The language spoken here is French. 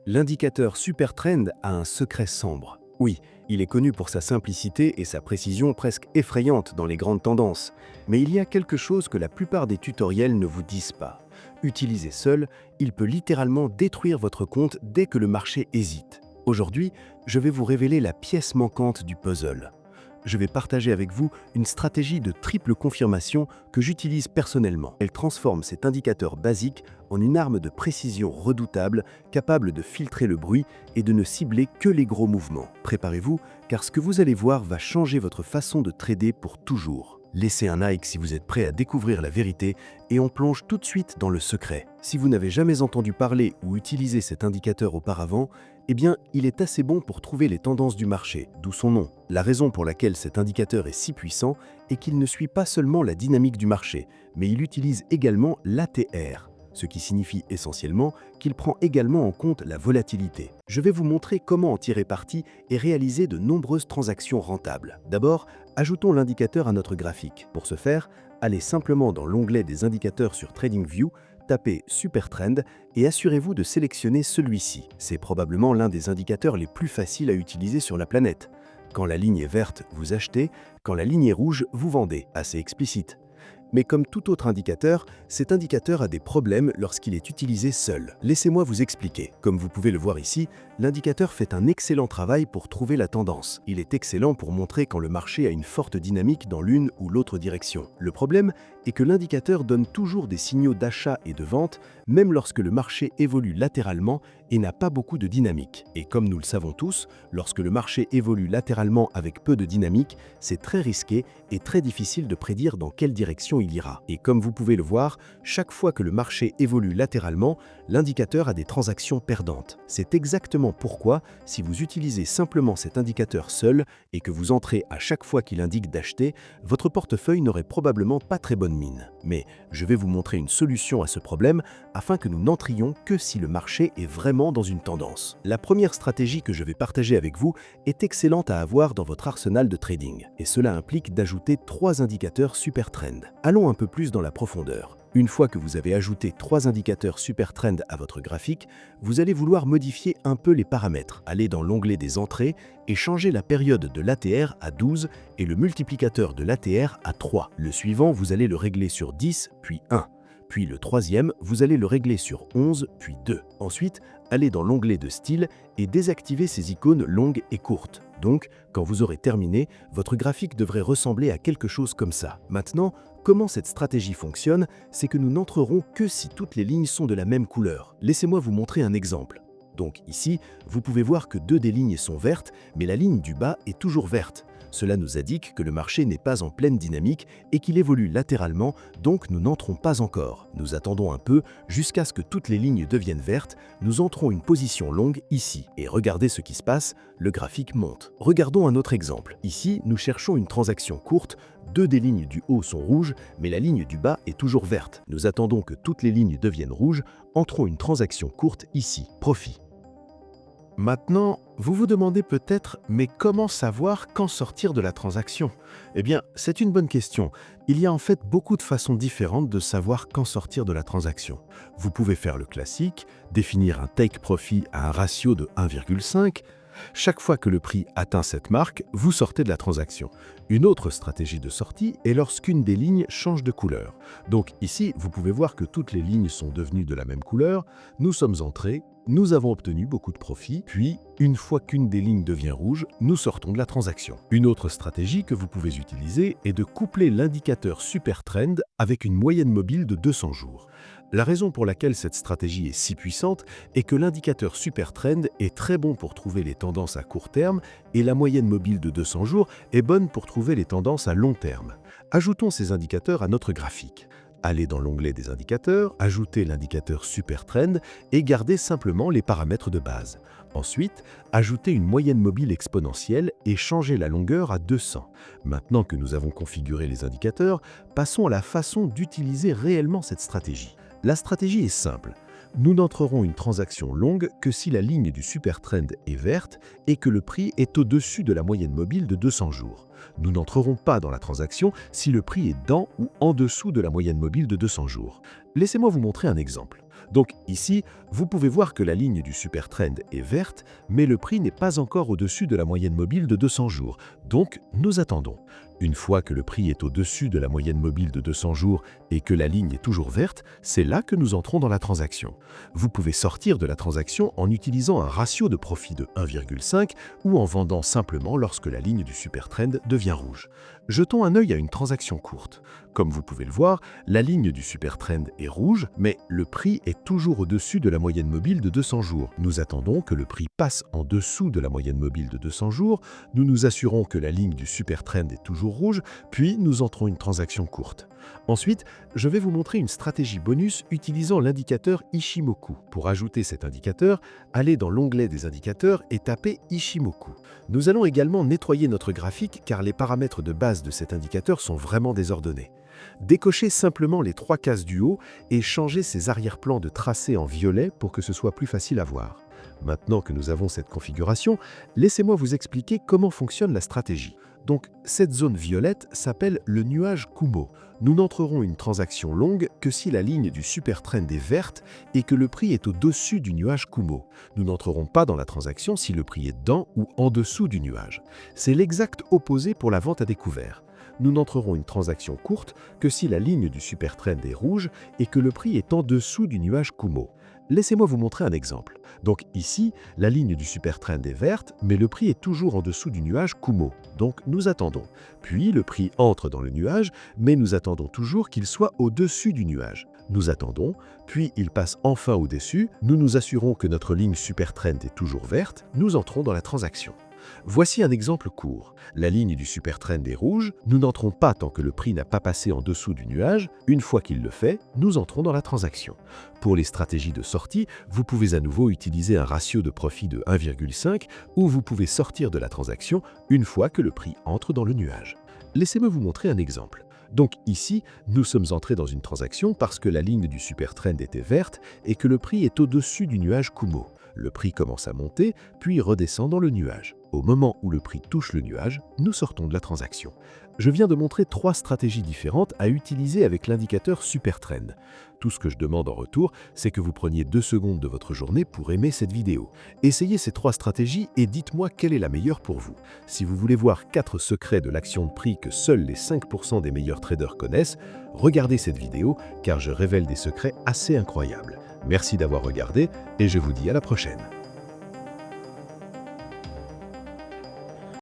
L'indicateur Supertrend a un secret sombre. Oui, il est connu pour sa simplicité et sa précision presque effrayante dans les grandes tendances. Mais il y a quelque chose que la plupart des tutoriels ne vous disent pas. Utilisé seul, il peut littéralement détruire votre compte dès que le marché hésite. Aujourd'hui, je vais vous révéler la pièce manquante du puzzle. Je vais partager avec vous une stratégie de triple confirmation que j'utilise personnellement. Elle transforme cet indicateur basique en une arme de précision redoutable, capable de filtrer le bruit et de ne cibler que les gros mouvements. Préparez-vous, car ce que vous allez voir va changer votre façon de trader pour toujours. Laissez un like si vous êtes prêt à découvrir la vérité et on plonge tout de suite dans le secret. Si vous n'avez jamais entendu parler ou utilisé cet indicateur auparavant, eh bien, il est assez bon pour trouver les tendances du marché, d'où son nom. La raison pour laquelle cet indicateur est si puissant est qu'il ne suit pas seulement la dynamique du marché, mais il utilise également l'ATR, ce qui signifie essentiellement qu'il prend également en compte la volatilité. Je vais vous montrer comment en tirer parti et réaliser de nombreuses transactions rentables. D'abord, ajoutons l'indicateur à notre graphique. Pour ce faire, allez simplement dans l'onglet des indicateurs sur TradingView, tapez Supertrend et assurez-vous de sélectionner celui-ci. C'est probablement l'un des indicateurs les plus faciles à utiliser sur la planète. Quand la ligne est verte, vous achetez, quand la ligne est rouge, vous vendez. Assez explicite. Mais comme tout autre indicateur, cet indicateur a des problèmes lorsqu'il est utilisé seul. Laissez-moi vous expliquer. Comme vous pouvez le voir ici, l'indicateur fait un excellent travail pour trouver la tendance. Il est excellent pour montrer quand le marché a une forte dynamique dans l'une ou l'autre direction. Le problème est que l'indicateur donne toujours des signaux d'achat et de vente, même lorsque le marché évolue latéralement et n'a pas beaucoup de dynamique. Et comme nous le savons tous, lorsque le marché évolue latéralement avec peu de dynamique, c'est très risqué et très difficile de prédire dans quelle direction il ira. Et comme vous pouvez le voir, chaque fois que le marché évolue latéralement, l'indicateur a des transactions perdantes. C'est exactement pourquoi, si vous utilisez simplement cet indicateur seul et que vous entrez à chaque fois qu'il indique d'acheter, votre portefeuille n'aurait probablement pas très bonne mine. Mais je vais vous montrer une solution à ce problème afin que nous n'entrions que si le marché est vraiment dans une tendance. La première stratégie que je vais partager avec vous est excellente à avoir dans votre arsenal de trading. Et cela implique d'ajouter 3 indicateurs Supertrend. Allons un peu plus dans la profondeur. Une fois que vous avez ajouté 3 indicateurs Supertrend à votre graphique, vous allez vouloir modifier un peu les paramètres. Allez dans l'onglet des entrées et changer la période de l'ATR à 12 et le multiplicateur de l'ATR à 3. Le suivant, vous allez le régler sur 10, puis 1. Puis le troisième, vous allez le régler sur 11, puis 2. Ensuite, allez dans l'onglet de style et désactivez ces icônes longues et courtes. Donc, quand vous aurez terminé, votre graphique devrait ressembler à quelque chose comme ça. Maintenant, comment cette stratégie fonctionne, c'est que nous n'entrerons que si toutes les lignes sont de la même couleur. Laissez-moi vous montrer un exemple. Donc ici, vous pouvez voir que 2 des lignes sont vertes, mais la ligne du bas est toujours verte. Cela nous indique que le marché n'est pas en pleine dynamique et qu'il évolue latéralement, donc nous n'entrons pas encore. Nous attendons un peu jusqu'à ce que toutes les lignes deviennent vertes, nous entrons une position longue ici. Et regardez ce qui se passe, le graphique monte. Regardons un autre exemple. Ici, nous cherchons une transaction courte, 2 des lignes du haut sont rouges, mais la ligne du bas est toujours verte. Nous attendons que toutes les lignes deviennent rouges, entrons une transaction courte ici, profit. Maintenant, vous vous demandez peut-être, mais comment savoir quand sortir de la transaction? Eh bien, c'est une bonne question. Il y a en fait beaucoup de façons différentes de savoir quand sortir de la transaction. Vous pouvez faire le classique, définir un take profit à un ratio de 1,5. Chaque fois que le prix atteint cette marque, vous sortez de la transaction. Une autre stratégie de sortie est lorsqu'une des lignes change de couleur. Donc ici, vous pouvez voir que toutes les lignes sont devenues de la même couleur. Nous sommes entrés, nous avons obtenu beaucoup de profit, puis, une fois qu'une des lignes devient rouge, nous sortons de la transaction. Une autre stratégie que vous pouvez utiliser est de coupler l'indicateur Supertrend avec une moyenne mobile de 200 jours. La raison pour laquelle cette stratégie est si puissante est que l'indicateur Supertrend est très bon pour trouver les tendances à court terme et la moyenne mobile de 200 jours est bonne pour trouver les tendances à long terme. Ajoutons ces indicateurs à notre graphique. Allez dans l'onglet des indicateurs, ajoutez l'indicateur Supertrend et gardez simplement les paramètres de base. Ensuite, ajoutez une moyenne mobile exponentielle et changez la longueur à 200. Maintenant que nous avons configuré les indicateurs, passons à la façon d'utiliser réellement cette stratégie. La stratégie est simple. Nous n'entrerons une transaction longue que si la ligne du Supertrend est verte et que le prix est au-dessus de la moyenne mobile de 200 jours. Nous n'entrerons pas dans la transaction si le prix est dans ou en dessous de la moyenne mobile de 200 jours. Laissez-moi vous montrer un exemple. Donc ici, vous pouvez voir que la ligne du super trend est verte, mais le prix n'est pas encore au-dessus de la moyenne mobile de 200 jours. Donc, nous attendons. Une fois que le prix est au-dessus de la moyenne mobile de 200 jours et que la ligne est toujours verte, c'est là que nous entrons dans la transaction. Vous pouvez sortir de la transaction en utilisant un ratio de profit de 1,5 ou en vendant simplement lorsque la ligne du super trend devient rouge. Jetons un œil à une transaction courte. Comme vous pouvez le voir, la ligne du super trend est rouge, mais le prix est toujours au-dessus de la moyenne mobile de 200 jours. Nous attendons que le prix passe en dessous de la moyenne mobile de 200 jours, nous nous assurons que la ligne du super trend est toujours rouge, puis nous entrons une transaction courte. Ensuite, je vais vous montrer une stratégie bonus utilisant l'indicateur Ishimoku. Pour ajouter cet indicateur, allez dans l'onglet des indicateurs et tapez Ishimoku. Nous allons également nettoyer notre graphique car les paramètres de base de cet indicateur sont vraiment désordonnés. Décochez simplement les 3 cases du haut et changez ces arrière-plans de tracé en violet pour que ce soit plus facile à voir. Maintenant que nous avons cette configuration, laissez-moi vous expliquer comment fonctionne la stratégie. Donc, cette zone violette s'appelle le nuage Kumo. Nous n'entrerons une transaction longue que si la ligne du super trend est verte et que le prix est au-dessus du nuage Kumo. Nous n'entrerons pas dans la transaction si le prix est dans ou en dessous du nuage. C'est l'exact opposé pour la vente à découvert. Nous n'entrerons une transaction courte que si la ligne du super trend est rouge et que le prix est en dessous du nuage Kumo. Laissez-moi vous montrer un exemple. Donc ici, la ligne du super trend est verte, mais le prix est toujours en dessous du nuage Kumo. Donc nous attendons. Puis le prix entre dans le nuage, mais nous attendons toujours qu'il soit au-dessus du nuage. Nous attendons, puis il passe enfin au-dessus, nous nous assurons que notre ligne super trend est toujours verte, nous entrons dans la transaction. Voici un exemple court. La ligne du super trend est rouge, nous n'entrons pas tant que le prix n'a pas passé en dessous du nuage. Une fois qu'il le fait, nous entrons dans la transaction. Pour les stratégies de sortie, vous pouvez à nouveau utiliser un ratio de profit de 1,5 ou vous pouvez sortir de la transaction une fois que le prix entre dans le nuage. Laissez-moi vous montrer un exemple. Donc ici, nous sommes entrés dans une transaction parce que la ligne du super trend était verte et que le prix est au-dessus du nuage Kumo. Le prix commence à monter, puis redescend dans le nuage. Au moment où le prix touche le nuage, nous sortons de la transaction. Je viens de montrer 3 stratégies différentes à utiliser avec l'indicateur Super Trend. Tout ce que je demande en retour, c'est que vous preniez 2 secondes de votre journée pour aimer cette vidéo. Essayez ces 3 stratégies et dites-moi quelle est la meilleure pour vous. Si vous voulez voir 4 secrets de l'action de prix que seuls les 5% des meilleurs traders connaissent, regardez cette vidéo car je révèle des secrets assez incroyables. Merci d'avoir regardé et je vous dis à la prochaine.